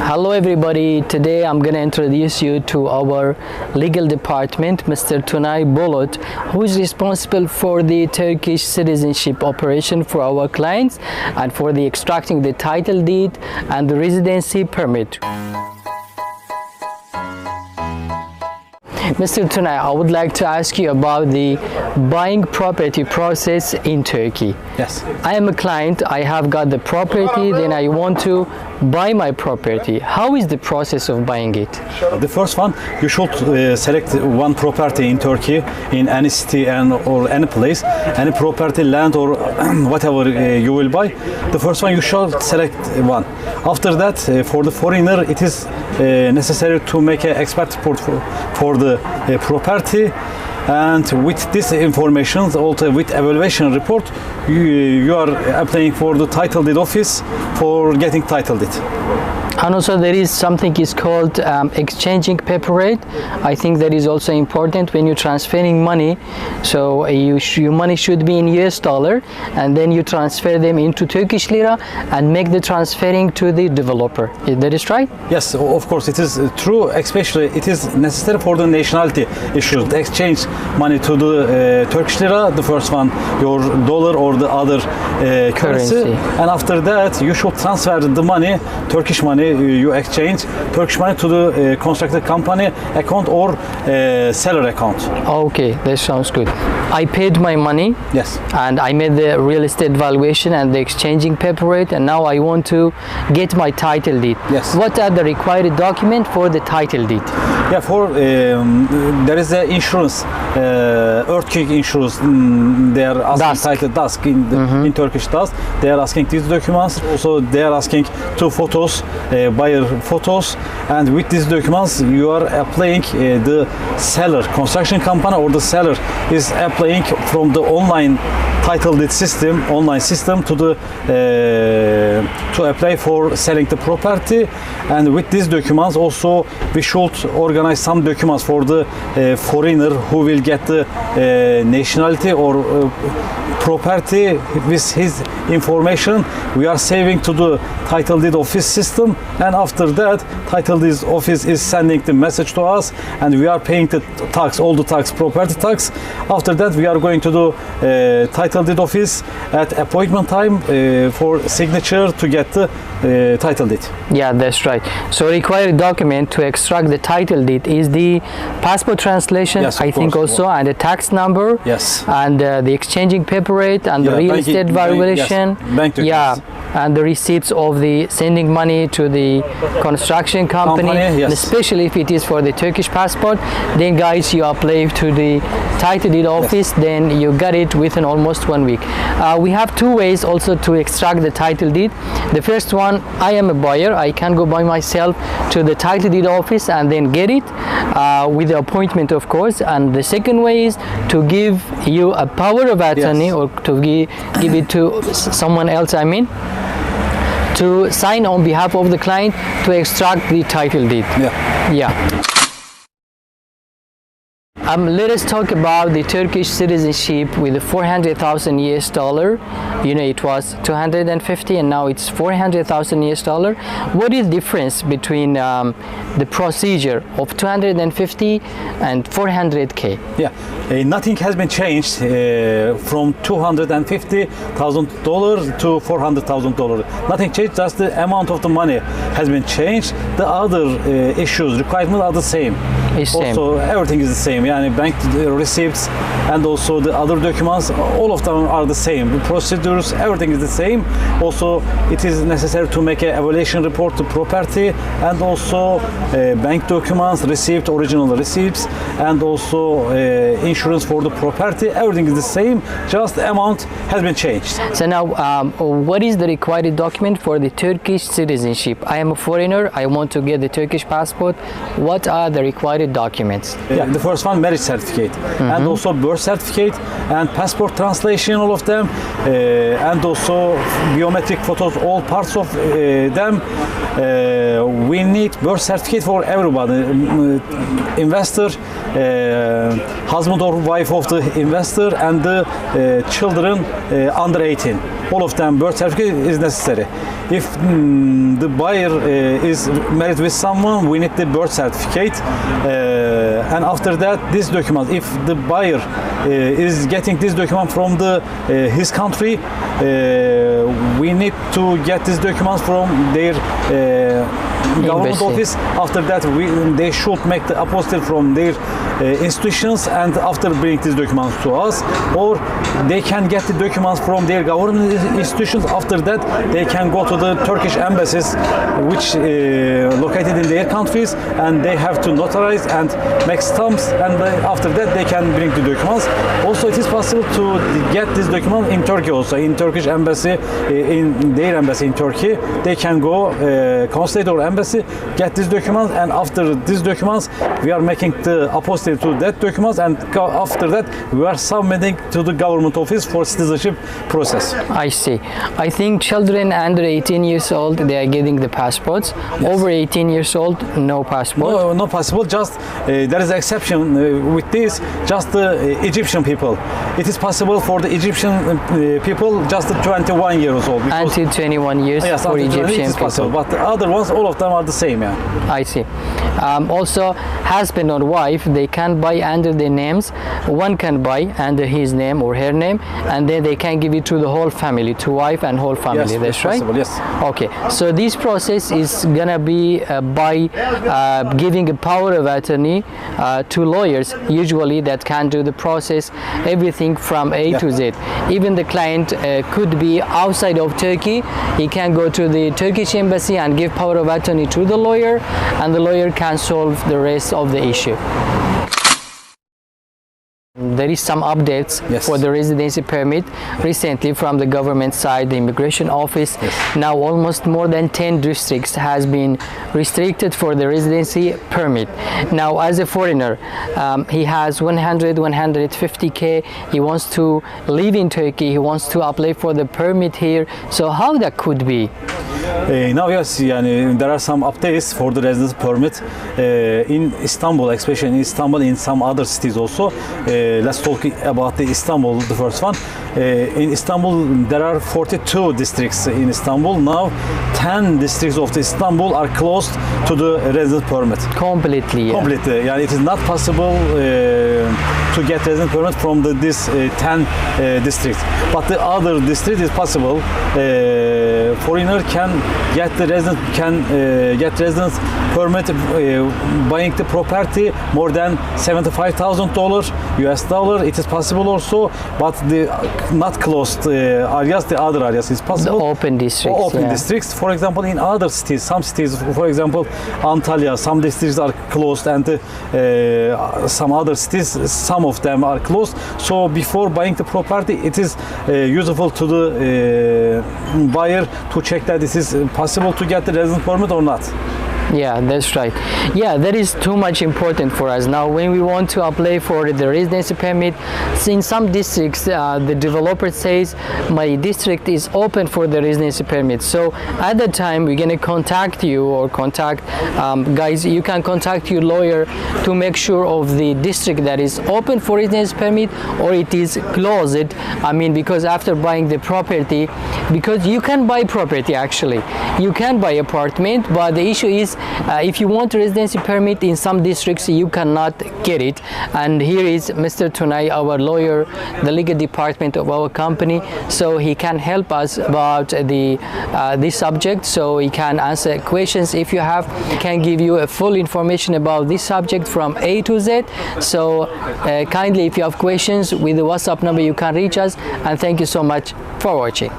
Hello everybody, today I'm going to introduce you to our legal department, Mr. Tunay, who is responsible for the Turkish citizenship operation for our clients and for the extracting the title deed and the residency permit. Mr. Tunay, I would like to ask you about the buying property process in Turkey. Yes. I am a client, I have got the property, then I want to buy my property. How is the process of buying it? The first one, you should select one property in Turkey, in any city or any place, any property, land or whatever you will buy. The first one you should select one. After that, for the foreigner, it is necessary to make an expert report for the property. And with this information, also with evaluation report, you are applying for the title deed office for getting title deed. And also there is something is called exchanging paper rate. I think that is also important when you're transferring money. So your money should be in US dollar, and then you transfer them into Turkish lira and make the transferring to the developer. That is right? Yes, of course it is true. Especially it is necessary for the nationality issue. The exchange money to the Turkish lira, the first one, your dollar or the other currency. And after that you should transfer the money, Turkish money, you exchange Turkish money to the constructed company account or seller account. Okay, that sounds good. I paid my money. Yes. And I made the real estate valuation and the exchanging paper rate, and now I want to get my title deed. Yes. What are the required documents for the title deed? Yeah, for there is a insurance, earthquake insurance. They are asking title DASK in Turkish DASK. They are asking these documents. Also, they are asking 2 photos, buyer photos, and with these documents you are applying the seller, construction company or the seller is applying from the online title deed system, online system to the to apply for selling the property. And with these documents also we should organize some documents for the foreigner who will get the nationality or property with his information. We are saving to the title deed office system, and after that title deed office is sending the message to us, and we are paying the tax, all the tax, property tax. After that we are going to the title deed office at appointment time for signature to get the title deed. Yeah, that's right. So required document to extract the title deed is the passport translation, yes, I think also, and the tax number. Yes. And the exchanging paper rate and the real estate valuation. Bank documents. Yeah. And the receipts of the sending money to the construction company, yes. And especially if it is for the Turkish passport, then guys you apply to the title deed office, yes. Then you got it within almost 1 week. We have 2 ways also to extract the title deed. The first one, I am a buyer, I can go by myself to the title deed office and then get it with the appointment, of course. And the second way is to give you a power of attorney, yes. Or to give it to someone else, to sign on behalf of the client to extract the title deed. Yeah. Let us talk about the Turkish citizenship with the 400,000 US dollar. You know, it was 250 and now it's 400,000 US dollar. What is the difference between the procedure of 250 and 400K? Yeah, nothing has been changed from $250,000 to $400,000. Nothing changed, just the amount of the money has been changed. The other issues, requirements are the same. Also, everything is the same. Yeah, bank receipts and also the other documents, all of them are the same. The procedures, everything is the same. Also, it is necessary to make an evaluation report to property, and also bank documents, receipt, original receipts, and also insurance for the property. Everything is the same, just the amount has been changed. So now, what is the required document for the Turkish citizenship? I am a foreigner, I want to get the Turkish passport. What are the required documents? Yeah, the first one, marriage certificate, and also birth certificate and passport translation, all of them, and also biometric photos, all parts of them. We need birth certificate for everybody, investor husband or wife of the investor and the children under 18. All of them birth certificate is necessary. If the buyer is married with someone, we need the birth certificate, and after that this document. If the buyer is getting this document from his country, we need to get this document from their government office. After that, they should make the apostille from their institutions, and after bring these documents to us, or they can get the documents from their government institutions. After that, they can go to the Turkish embassies, which located in their countries, and they have to notarize and make stamps, and after that they can bring the documents. Also, it is possible to get this document in Turkey also, in Turkish embassy, in their embassy in Turkey. They can go consulate or embassy, get these documents, and after these documents, we are making the apostille to that documents, and after that, we are submitting to the government office for citizenship process. I see. I think children under 18 years old, they are getting the passports. Yes. Over 18 years old, no passport. No passport. Just there is an exception with this. Just the Egyptian people. It is possible for the Egyptian people just 21 years old. Until 21 years, yes, for Egyptian it is possible. people. But the other ones, all of them are the same. Yeah. I see. Also, husband or wife, they can buy under their names. One can buy under his name or her name, and then they can give it to the whole family, to wife and whole family. Yes, that's right? Possible, yes. Okay. So this process is gonna be by giving a power of attorney to lawyers, usually, that can do the process, everything from A to Z. Even the client could be outside of Turkey. He can go to the Turkish embassy and give power of attorney to the lawyer, and the lawyer can solve the rest of the issue. There is some updates for the residency permit recently from the government side, the immigration office. Yes. Now almost more than 10 districts has been restricted for the residency permit. Now as a foreigner, he has 150K, he wants to live in Turkey, he wants to apply for the permit here. So how that could be? Now yes, there are some updates for the residence permit in Istanbul, especially in Istanbul, in some other cities also. Let's talk about the Istanbul, the first one. In Istanbul, there are 42 districts in Istanbul. Now 10 districts of the Istanbul are closed to the residence permit. Completely. Yeah. Completely. It is not possible to get residence permit from this 10 districts. But the other district is possible. Foreigner can get the residence permit buying the property more than $75,000 US dollar. It is possible also, but the not closed areas, the other areas is possible. The open districts. Open districts. For example, in other cities, some cities, for example, Antalya, some districts are closed, and some other cities, some of them are closed. So before buying the property, it is useful to the buyer to check that it is possible to get the residence permit or not. Yeah, that's right. Yeah, that is too much important for us. Now, when we want to apply for the residency permit, in some districts, the developer says, my district is open for the residency permit. So at that time, we're going to contact you or contact, guys, you can contact your lawyer to make sure of the district that is open for residency permit or it is closed. I mean, because after buying the property, because you can buy property actually, you can buy apartment, but the issue is if you want a residency permit in some districts, you cannot get it. And here is Mr. Tunay, our lawyer, the legal department of our company. So he can help us about this subject. So he can answer questions if you have. He can give you a full information about this subject from A to Z. So kindly, if you have questions with the WhatsApp number, you can reach us. And thank you so much for watching.